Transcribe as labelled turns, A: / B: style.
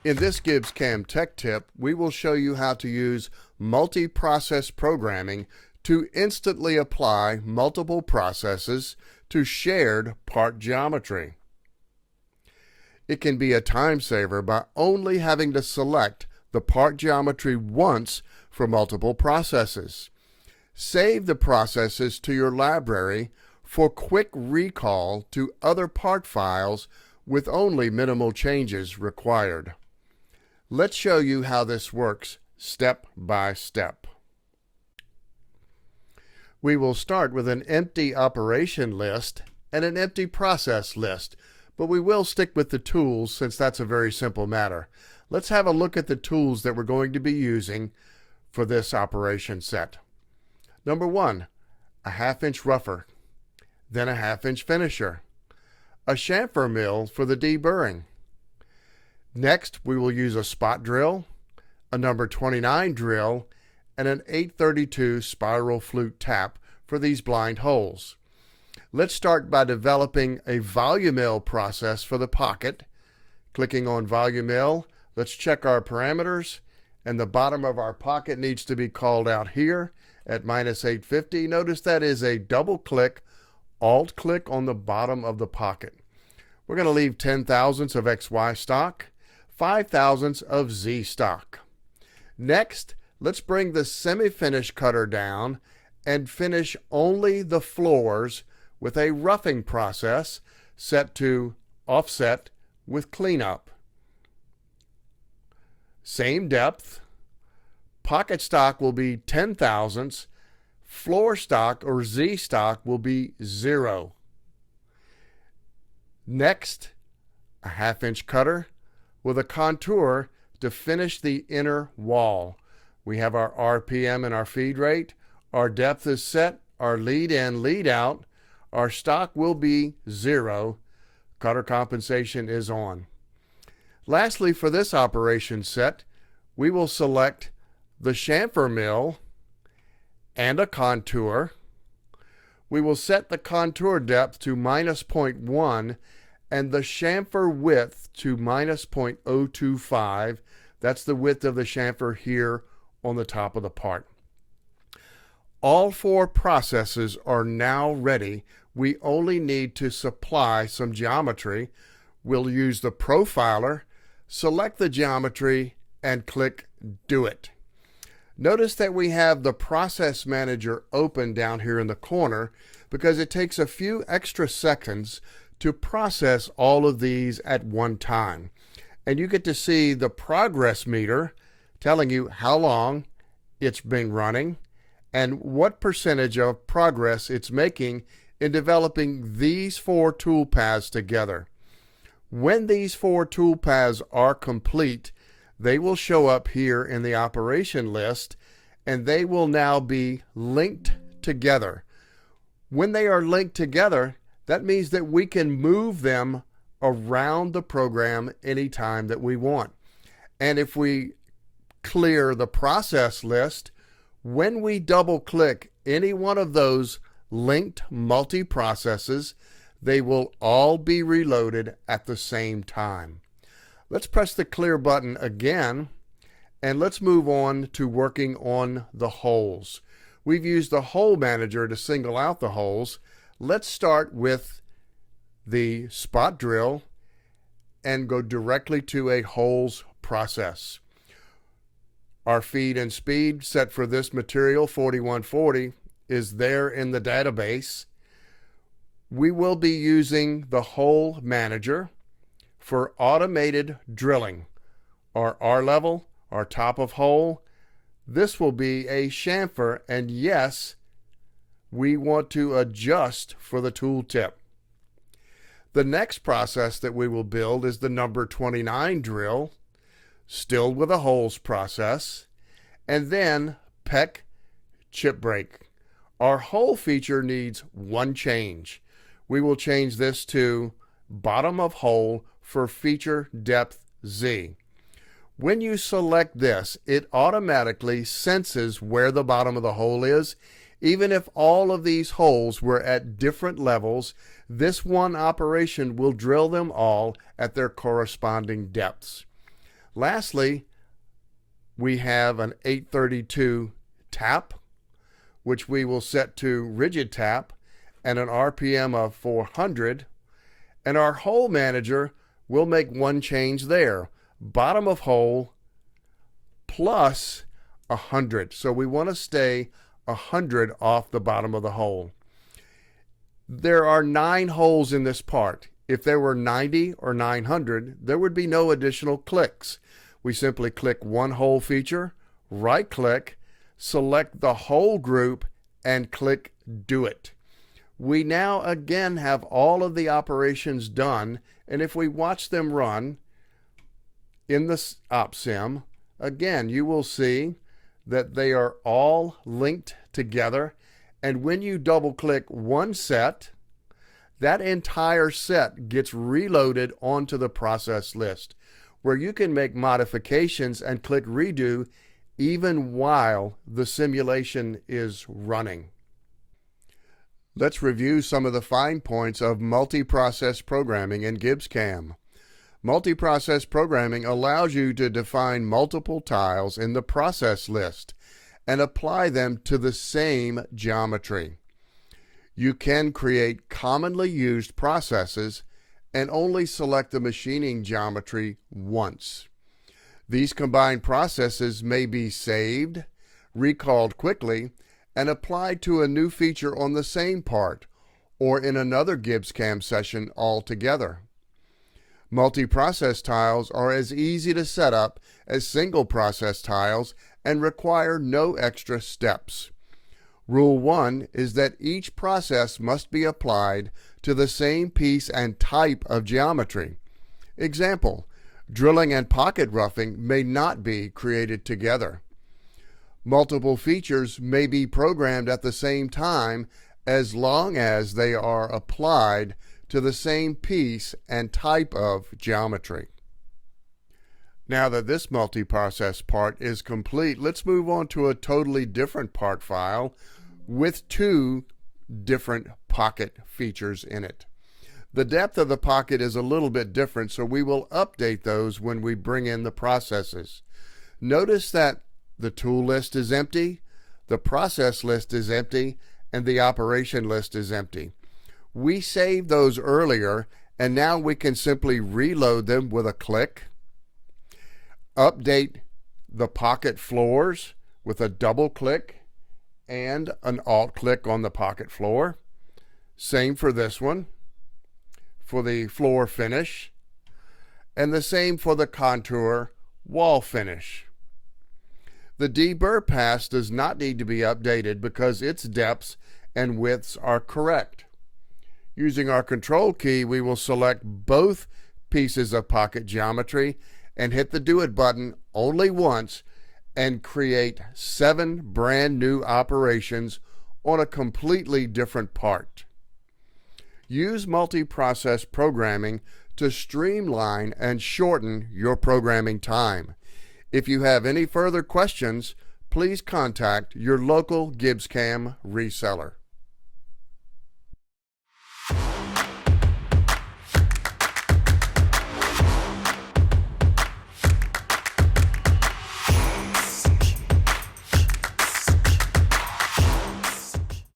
A: In this GibbsCAM Tech Tip, we will show you how to use multi-process programming to instantly apply multiple processes to shared part geometry. It can be a time saver by only having to select the part geometry once for multiple processes. Save the processes to your library for quick recall to other part files with only minimal changes required. Let's show you how this works step by step. We will start with an empty operation list and an empty process list, but we will stick with the tools since that's a very simple matter. Let's have a look at the tools that we're going to be using for this operation set. Number one, a 1/2 inch rougher, then a 1/2 inch finisher, a chamfer mill for the deburring. Next, we will use a spot drill, a number 29 drill, and an 832 spiral flute tap for these blind holes. Let's start by developing a volume mill process for the pocket. Clicking on volume mill, let's check our parameters, and the bottom of our pocket needs to be called out here at -850. Notice that is a double click, alt click on the bottom of the pocket. We're going to leave 10 thousandths of XY stock, 5 thousandths of Z stock. Next, let's bring the semi-finish cutter down and finish only the floors with a roughing process set to offset with cleanup. Same depth. Pocket stock will be 10 thousandths. Floor stock or Z stock will be 0. Next, a 1/2 inch cutter with a contour to finish the inner wall. We have our RPM and our feed rate. Our depth is set. Our lead in, lead out. Our stock will be 0. Cutter compensation is on. Lastly, for this operation set, we will select the chamfer mill and a contour. We will set the contour depth to -0.1 and the chamfer width to -0.025. That's the width of the chamfer here on the top of the part. All 4 processes are now ready. We only need to supply some geometry. We'll use the profiler, select the geometry, and click Do It. Notice that we have the process manager open down here in the corner because it takes a few extra seconds to process all of these at one time. And you get to see the progress meter telling you how long it's been running and what percentage of progress it's making in developing these 4 tool paths together. When these 4 tool paths are complete, they will show up here in the operation list, and they will now be linked together. When they are linked together, that means that we can move them around the program anytime that we want. And if we clear the process list, when we double click any one of those linked multi-processes, they will all be reloaded at the same time. Let's press the clear button again, and let's move on to working on the holes. We've used the hole manager to single out the holes. Let's start with the spot drill and go directly to a holes process. Our feed and speed set for this material, 4140, is there in the database. We will be using the hole manager for automated drilling. Our R level, our top of hole, this will be a chamfer, and yes, we want to adjust for the tool tip. The next process that we will build is the number 29 drill, still with a holes process, and then peck chip break. Our hole feature needs one change. We will change this to bottom of hole for feature depth Z. When you select this, it automatically senses where the bottom of the hole is. Even if all of these holes were at different levels, this one operation will drill them all at their corresponding depths. Lastly, we have an 832 tap, which we will set to rigid tap and an RPM of 400. And our hole manager will make one change there. Bottom of hole plus 100. So we want to stay 100 off the bottom of the hole. There are 9 holes in this part. If there were 90 or 900, there would be no additional clicks. We simply click one hole feature, right click, select the whole group, and click Do It. We now again have all of the operations done, and if we watch them run in the OpSim, again, you will see that they are all linked together, and when you double click one set, that entire set gets reloaded onto the process list, where you can make modifications and click redo even while the simulation is running. Let's review some of the fine points of multi-process programming in GibbsCAM. Multi-process programming allows you to define multiple tiles in the process list and apply them to the same geometry. You can create commonly used processes and only select the machining geometry once. These combined processes may be saved, recalled quickly, and applied to a new feature on the same part or in another GibbsCAM session altogether. Multi-process tiles are as easy to set up as single process tiles and require no extra steps. Rule 1 is that each process must be applied to the same piece and type of geometry. Example, drilling and pocket roughing may not be created together. Multiple features may be programmed at the same time as long as they are applied to the same piece and type of geometry. Now that this multi-process part is complete, let's move on to a totally different part file with 2 different pocket features in it. The depth of the pocket is a little bit different, so we will update those when we bring in the processes. Notice that the tool list is empty, the process list is empty, and the operation list is empty. We saved those earlier, and now we can simply reload them with a click. Update the pocket floors with a double click and an alt click on the pocket floor. Same for this one, for the floor finish, and the same for the contour wall finish. The deburr pass does not need to be updated because its depths and widths are correct. Using our control key, we will select both pieces of pocket geometry and hit the Do It button only once and create 7 brand new operations on a completely different part. Use multi-process programming to streamline and shorten your programming time. If you have any further questions, please contact your local GibbsCAM reseller.